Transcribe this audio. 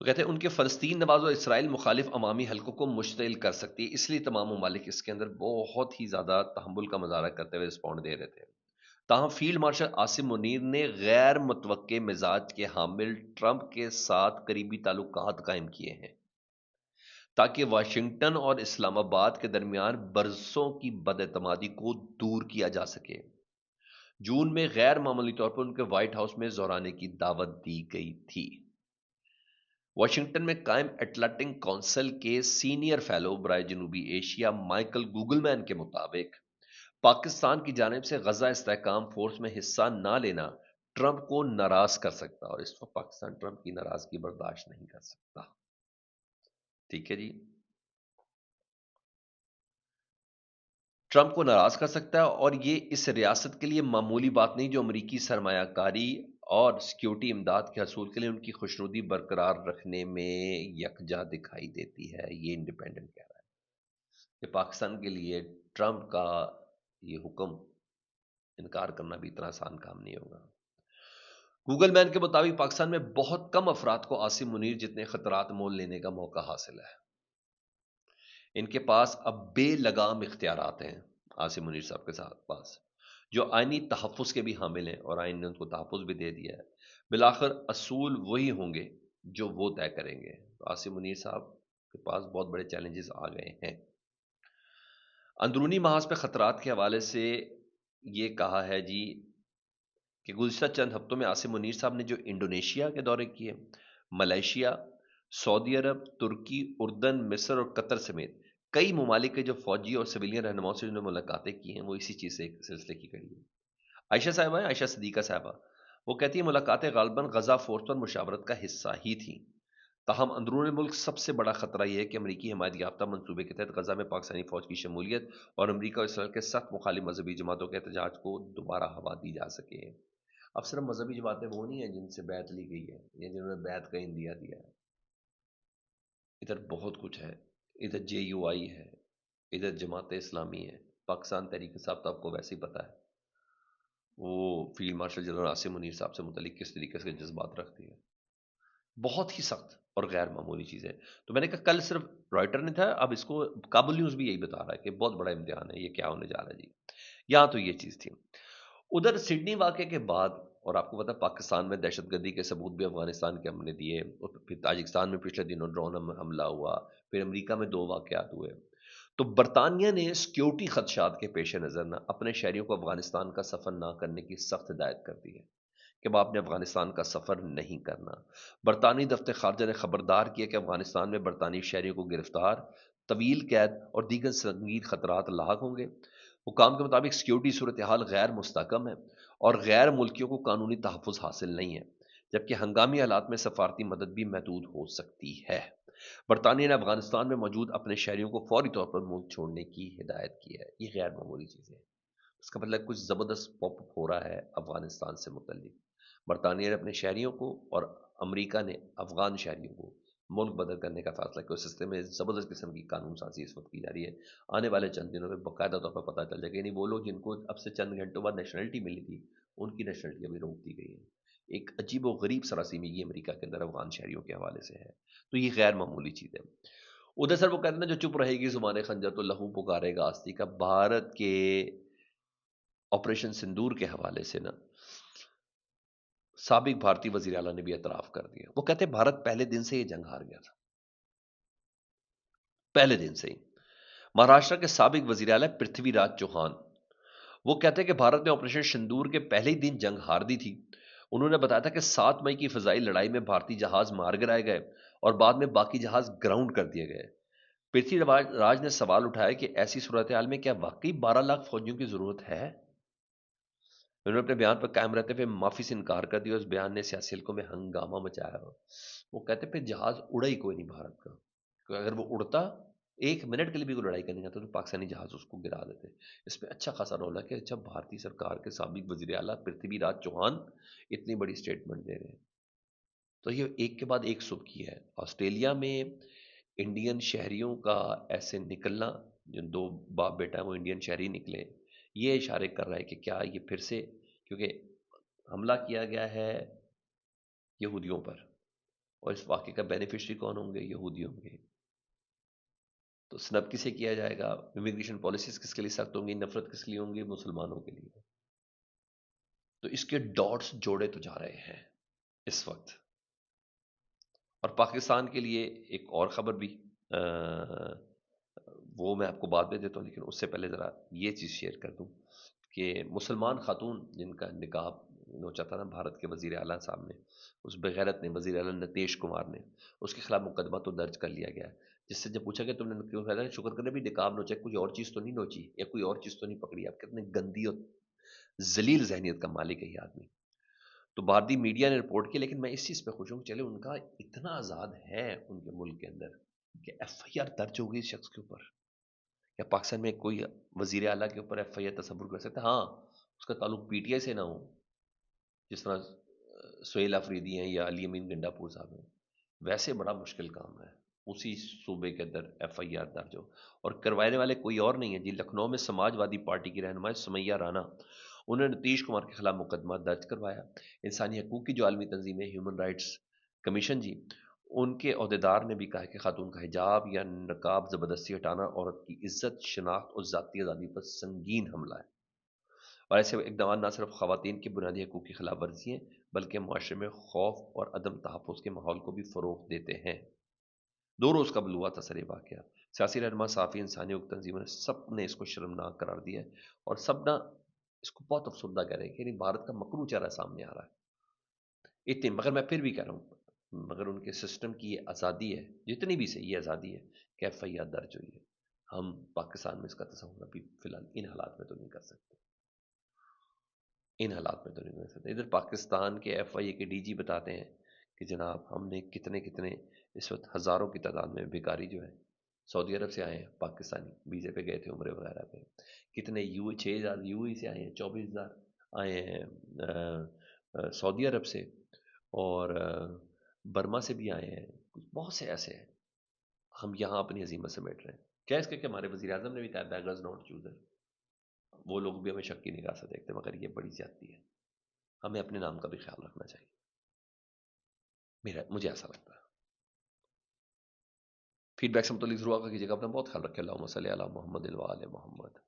وہ کہتے ہیں ان کے فلسطین نواز اور اسرائیل مخالف عوامی حلقوں کو مشتعل کر سکتی ہے، اس لیے تمام ممالک اس کے اندر بہت ہی زیادہ تحمل کا مظاہرہ کرتے ہوئے رسپونڈ دے رہے تھے۔ تاہم فیلڈ مارشل عاصم منیر نے غیر متوقع مزاج کے حامل ٹرمپ کے ساتھ قریبی تعلقات قائم کیے ہیں تاکہ واشنگٹن اور اسلام آباد کے درمیان برسوں کی بد اعتمادی کو دور کیا جا سکے۔ جون میں غیر معمولی طور پر ان کے وائٹ ہاؤس میں زورانے کی دعوت دی گئی تھی۔ واشنگٹن میں قائم اٹلانٹک کونسل کے سینئر فیلو برائے جنوبی ایشیا مائیکل گوگل مین کے مطابق پاکستان کی جانب سے غزہ استحکام فورس میں حصہ نہ لینا ٹرمپ کو ناراض کر سکتا، اور اس وقت پاکستان ٹرمپ کی ناراضگی برداشت نہیں کر سکتا۔ ٹھیک ہے جی، ٹرمپ کو ناراض کر سکتا ہے، اور یہ اس ریاست کے لیے معمولی بات نہیں جو امریکی سرمایہ کاری اور سیکیورٹی امداد کے حصول کے لیے ان کی خوشنودی برقرار رکھنے میں یکجا دکھائی دیتی ہے۔ یہ انڈیپینڈنٹ کہہ رہا ہے کہ پاکستان کے لیے ٹرمپ کا یہ حکم انکار کرنا بھی اتنا آسان کام نہیں ہوگا۔ گوگل مین کے مطابق پاکستان میں بہت کم افراد کو عاصم منیر جتنے خطرات مول لینے کا موقع حاصل ہے۔ ان کے پاس اب بے لگام اختیارات ہیں عاصم منیر صاحب کے ساتھ پاس، جو آئینی تحفظ کے بھی حامل ہیں، اور آئین نے ان کو تحفظ بھی دے دیا ہے۔ بالآخر اصول وہی ہوں گے جو وہ طے کریں گے۔ تو عاصم منیر صاحب کے پاس بہت بڑے چیلنجز آ گئے ہیں۔ اندرونی محاذ پہ خطرات کے حوالے سے یہ کہا ہے جی کہ گزشتہ چند ہفتوں میں عاصم منیر صاحب نے جو انڈونیشیا کے دورے کیے، ملائیشیا، سعودی عرب، ترکی، اردن، مصر اور قطر سمیت کئی ممالک کے جو فوجی اور سویلین رہنماؤں سے جنہوں نے ملاقاتیں کی ہیں، وہ اسی چیز سے ایک سلسلے کی گئی ہے۔ عائشہ صاحبہ ہیں، عائشہ صدیقہ صاحبہ، وہ کہتی ہیں ملاقاتیں غالباً غزہ فورس پر مشاورت کا حصہ ہی تھیں۔ تاہم اندرون ملک سب سے بڑا خطرہ یہ ہے کہ امریکی حمایت یافتہ منصوبے کے تحت غزہ میں پاکستانی فوج کی شمولیت اور امریکہ اور اسرائیل کے سخت مخالف مذہبی جماعتوں کے احتجاج کو دوبارہ ہوا دی جا سکے۔ اب صرف مذہبی جماعتیں وہ نہیں ہیں جن سے بیعت لی گئی ہے یا جنہوں نے بیعت کا اندیا دیا ہے، ادھر بہت کچھ ہے۔ ادھر جے یو آئی ہے، ادھر جماعت اسلامی ہے، پاکستان تحریک صاحب تو آپ کو ویسے ہی پتہ ہے وہ field marshal general Asim Munir صاحب سے متعلق کس طریقے سے جذبات رکھتی ہے۔ بہت ہی سخت اور غیر معمولی چیز ہے۔ تو میں نے کہا کل صرف رائٹر نے تھا، اب اس کو کابل نیوز بھی یہی بتا رہا ہے کہ بہت بڑا امتحان ہے، یہ کیا ہونے جا رہا ہے جی۔ یہاں تو یہ چیز تھی۔ ادھر سڈنی واقعے کے بعد، اور آپ کو پتا پاکستان میں دہشت گردی کے ثبوت بھی افغانستان کے ہم نے دیے، اور پھر تاجکستان میں پچھلے دنوں ڈرون حملہ ہوا، پھر امریکہ میں 2 واقعات ہوئے۔ تو برطانیہ نے سیکیورٹی خدشات کے پیش نظر نہ اپنے شہریوں کو افغانستان کا سفر نہ کرنے کی سخت ہدایت کر دی ہے کہ وہ آپ نے افغانستان کا سفر نہیں کرنا۔ برطانوی دفتر خارجہ نے خبردار کیا کہ افغانستان میں برطانوی شہریوں کو گرفتار، طویل قید اور دیگر سنگین خطرات لاحق ہوں گے۔ حکام کے مطابق سیکیورٹی صورتحال غیر مستحکم ہے اور غیر ملکیوں کو قانونی تحفظ حاصل نہیں ہے، جبکہ ہنگامی حالات میں سفارتی مدد بھی محدود ہو سکتی ہے۔ برطانیہ نے افغانستان میں موجود اپنے شہریوں کو فوری طور پر ملک چھوڑنے کی ہدایت کی ہے۔ یہ غیر معمولی چیز ہے، اس کا مطلب کچھ زبردست پاپ اپ ہو رہا ہے افغانستان سے متعلق۔ برطانیہ نے اپنے شہریوں کو اور امریکہ نے افغان شہریوں کو ملک بدل کرنے کا فیصلہ کیا۔ اس سلسلے میں زبردست قسم کی قانون سازی اس وقت کی جا رہی ہے۔ آنے والے چند دنوں میں باقاعدہ طور پر پتہ چل جائے گا، یعنی وہ لوگ جن کو اب سے چند گھنٹوں بعد نیشنلٹی ملی تھی، ان کی نیشنلٹی ابھی روک دی گئی ہے۔ ایک عجیب و غریب سراسیمگی امریکہ کے اندر افغان شہریوں کے حوالے سے ہے، تو یہ غیر معمولی چیز ہے۔ ادھر سر وہ کہتے ہیں نا جو چپ رہے گی زبان خنجر تو لہو پکارے گا آستی کا۔ بھارت کے آپریشن سندور کے حوالے سے نا سابق بھارتی وزیر اعلیٰ نے بھی اعتراف کر دیا۔ وہ کہتے ہیں بھارت پہلے دن سے یہ جنگ ہار گیا تھا، پہلے دن سے ہی۔ مہاراشٹر کے سابق وزیر اعلیٰ پرتھوی راج چوہان وہ کہتے ہیں کہ بھارت نے آپریشن سندور کے پہلے ہی دن جنگ ہار دی تھی۔ انہوں نے بتایا تھا کہ 7 مئی کی فضائی لڑائی میں بھارتی جہاز مار گرائے گئے اور بعد میں باقی جہاز گراؤنڈ کر دیے گئے۔ پرتھوی راج نے سوال اٹھایا کہ ایسی صورتحال میں کیا واقعی 12 لاکھ فوجیوں کی ضرورت ہے؟ انہوں نے اپنے بیان پر قائم رہتے ہوئے معافی سے انکار کر دیا۔ اس بیان نے سیاسی حلقوں میں ہنگامہ مچایا۔ وہ کہتے پھر جہاز اڑا ہی کوئی نہیں بھارت کا، کہ اگر وہ اڑتا 1 منٹ کے لیے بھی کوئی لڑائی کرنے جاتا تو پاکستانی جہاز اس کو گرا دیتے۔ اس میں اچھا خاصا رول ہے کہ جب بھارتی سرکار کے سابق وزیر اعلیٰ پرتھوی راج چوہان اتنی بڑی سٹیٹمنٹ دے رہے ہیں، تو یہ ایک کے بعد ایک سرخی ہے۔ آسٹریلیا میں انڈین شہریوں کا ایسے نکلنا، جن 2 باپ بیٹا ہیں وہ انڈین شہری نکلے، یہ اشارے کر رہا ہے کہ کیا یہ پھر سے، کیونکہ حملہ کیا گیا ہے یہودیوں پر، اور اس واقعے کا بینیفیشری کون ہوں گے؟ یہودی ہوں گے. تو سنب کسے کیا جائے گا؟ امیگریشن پالیسیز کس کے لیے سخت ہوں گی؟ نفرت کس کے لیے ہوں گی؟ مسلمانوں کے لیے. تو اس کے ڈاٹس جوڑے تو جا رہے ہیں اس وقت. اور پاکستان کے لیے ایک اور خبر بھی وہ میں آپ کو بعد میں دیتا ہوں، لیکن اس سے پہلے ذرا یہ چیز شیئر کر دوں کہ مسلمان خاتون جن کا نکاح نوچا تھا نا بھارت کے وزیر اعلیٰ صاحب نے، اس بغیرت نے، وزیر اعلیٰ نتیش کمار نے، اس کے خلاف مقدمہ تو درج کر لیا گیا ہے. جس سے جب پوچھا کہ تم نے کیوں کہا، شکر کرنے بھی نکاح نوچا، کوئی اور چیز تو نہیں نوچی یا کوئی اور چیز تو نہیں پکڑی. آپ کتنے گندی اور ذلیل ذہنیت کا مالک ہے یہ آدمی. تو بھارتی میڈیا نے رپورٹ کی، لیکن میں اس چیز پہ خوش ہوں کہ چلے ان کا اتنا آزاد ہے ان کے ملک کے اندر کہ ایف آئی آر درج ہو گئی اس شخص کے اوپر. یا پاکستان میں کوئی وزیر اعلیٰ کے اوپر ایف آئی آر تصور کر سکتا ہے؟ ہاں، اس کا تعلق پی ٹی آئی سے نہ ہو، جس طرح سہیل آفریدی ہیں یا علی امین گنڈا پور صاحب ہیں. ویسے بڑا مشکل کام ہے اسی صوبے کے اندر ایف آئی آر درج ہو. اور کروانے والے کوئی اور نہیں ہے جی، لکھنؤ میں سماج وادی پارٹی کی رہنما سمیہ رانا، انہوں نے نتیش کمار کے خلاف مقدمہ درج کروایا. انسانی حقوق کی جو عالمی تنظیم ہے ہیومن رائٹس کمیشن جی، ان کے عہدیدار نے بھی کہا کہ خاتون کا حجاب یا نقاب زبردستی ہٹانا عورت کی عزت، شناخت اور ذاتی آزادی پر سنگین حملہ ہے. اور ایسے اقدامات نہ صرف خواتین کی بنیادی حقوق کی خلاف ورزی ہیں، بلکہ معاشرے میں خوف اور عدم تحفظ کے ماحول کو بھی فروغ دیتے ہیں. 2 روز قبل ہوا تھا سر یہ واقعہ. سیاسی رہنما، صحافی، انسانی حقوق تنظیموں نے سب نے اس کو شرمناک قرار دیا ہے، اور سب نہ اس کو بہت افسردہ کہہ رہے ہیں کہ یعنی بھارت کا مکرو چہرہ سامنے آ رہا ہے. اتنی مگر میں پھر بھی کہہ رہا ہوں، مگر ان کے سسٹم کی یہ آزادی ہے، جتنی بھی صحیح آزادی ہے کہ ایف آئی آر درج ہوئی ہے. ہم پاکستان میں اس کا تصور ابھی فی الحال ان حالات میں تو نہیں کر سکتے. ان حالات میں تو نہیں کر سکتے. ادھر پاکستان کے ایف آئی اے کے ڈی جی بتاتے ہیں کہ جناب ہم نے کتنے کتنے اس وقت ہزاروں کی تعداد میں بیکاری جو ہے سعودی عرب سے آئے ہیں، پاکستانی ویزے پہ گئے تھے عمرے وغیرہ پہ. کتنے 6,000 یو اے سے آئے ہیں، 24,000 آئے ہیں سعودی عرب سے، اور برما سے بھی آئے ہیں. بہت سے ایسے ہیں. ہم یہاں اپنی عظیمت سمیٹ رہے ہیں. کیا اس کے کہ ہمارے وزیر اعظم نے بھی کہا بیگرز ناٹ چوزر. وہ لوگ بھی ہمیں شک کی نگاہ سے دیکھتے ہیں، مگر یہ بڑی زیادتی ہے. ہمیں اپنے نام کا بھی خیال رکھنا چاہیے، مجھے ایسا لگتا ہے. فیڈ بیک سے متعلق ضرور آگاہ کیجیے گا. اپنا بہت خیال رکھے. اللہم صلی علی محمد و آل محمد.